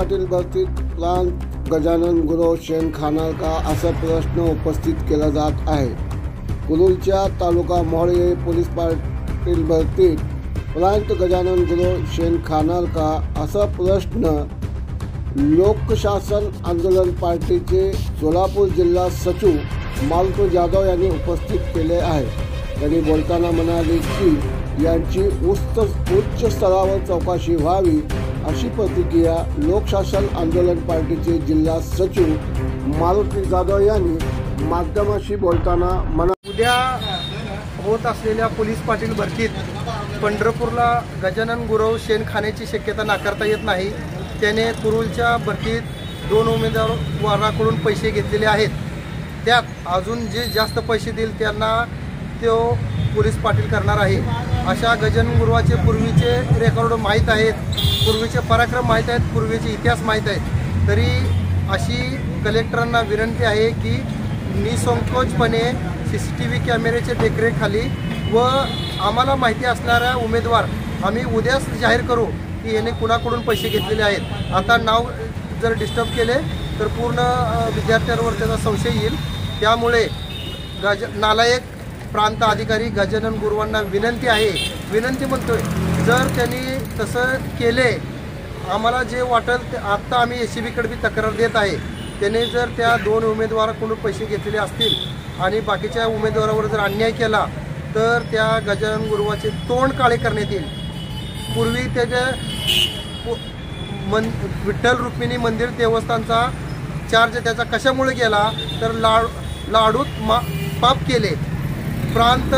पाटील भरतीत प्रांत गजानन गुरव शेण खाणार का असा प्रश्न उपस्थित केला जात आहे। कुरुलच्या तालुका मोहोळ पोलीस पाटील भरतीत प्रांत गजानन गुरव शेण खाणार का असा प्रश्न लोकशासन आंदोलन पार्टीचे सोलापूर जिल्हा सचिव मालती जाधव यांनी उपस्थित केले आहे। त्यांनी बोलताना म्हणाले की यांची उच्च स्तरावर चौकशी व्हावी अशी प्रतिक्रिया लोकशासन आंदोलन पार्टीचे जिल्हा सचिव मालती जाधव यांनी माध्यमाशी बोलताना म्हणाले। उद्या होत असलेल्या पोलीस पाटील भरतीत पंढरपूरला गजानन गुरव शेण खाण्याची शक्यता नाकारता येत नाही। त्याने कुरुलच्या भरतीत 2 उमेदवाराकडून पैसे घेतलेले आहेत। त्यात अजून जे जास्त पैसे देईल त्यांना तो पोलीस पाटील करणार आहे। अशा गजानन गुरुवाचे पूर्वीचे रेकॉर्ड माहीत आहेत, पूर्वीचे पराक्रम माहीत आहेत, पूर्वीचे इतिहास माहीत आहेत। तरी अशी कलेक्टरांना विनंती आहे की निसंकोचपणे CCTV कॅमेऱ्याच्या देखरेखीखाली व आम्हाला माहिती असणारा उमेदवार आम्ही उद्याच जाहीर करू की याने कुणाकडून पैसे घेतलेले आहेत। आता नाव जर डिस्टर्ब केले तर पूर्ण विद्यार्थ्यांवर त्याचा संशय येईल। त्यामुळे नालायक प्रांत अधिकारी गजानन गुरुवांना विनंती म्हणतोय, जर त्यांनी तसं केले आम्हाला जे वाटेल आत्ता आम्ही ACBकडे तक्रार देत आहे। त्याने जर त्या 2 उमेदवाराकडून पैसे घेतलेले असतील आणि बाकीच्या उमेदवारावर जर अन्याय केला तर त्या गजानन गुरुवाचे तोंड काळे करण्यात येईल। पूर्वी त्याच्या विठ्ठल रुक्मिणी मंदिर देवस्थानचा चार्ज त्याचा कशामुळे गेला तर लाडूत पाप केले। प्रांत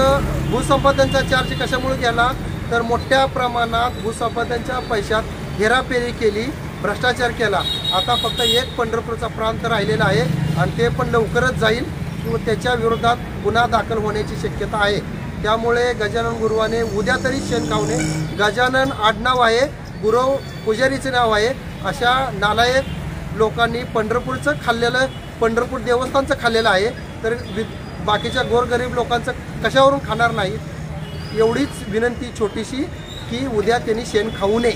भूसंपादनचा चार्ज कशामुळे गेला तर मोठ्या प्रमाणात भूसंपादनच्या पैशात हेराफेरी केली, भ्रष्टाचार केला। आता फक्त एक पंढरपूरचा प्रांत राहिलेला आहे आणि ते पण लवकरच जाईल किंवा त्याच्या विरोधात गुन्हा दाखल होण्याची शक्यता आहे। त्यामुळे गजानन गुरुवाने उद्या तरी शेण खाऊ नये। गजानन आडनाव आहे, गुरव पुजारीचं नाव आहे। अशा नालायक लोकांनी पंढरपूरचं खाल्लेलं, पंढरपूर देवस्थानचं खाल्लेलं आहे तर बाकीच्या गोरगरीब लोकांचं कशावरून खाणार नाही। एवढीच विनंती छोटीशी की उद्या त्यांनी शेण खाऊ नये।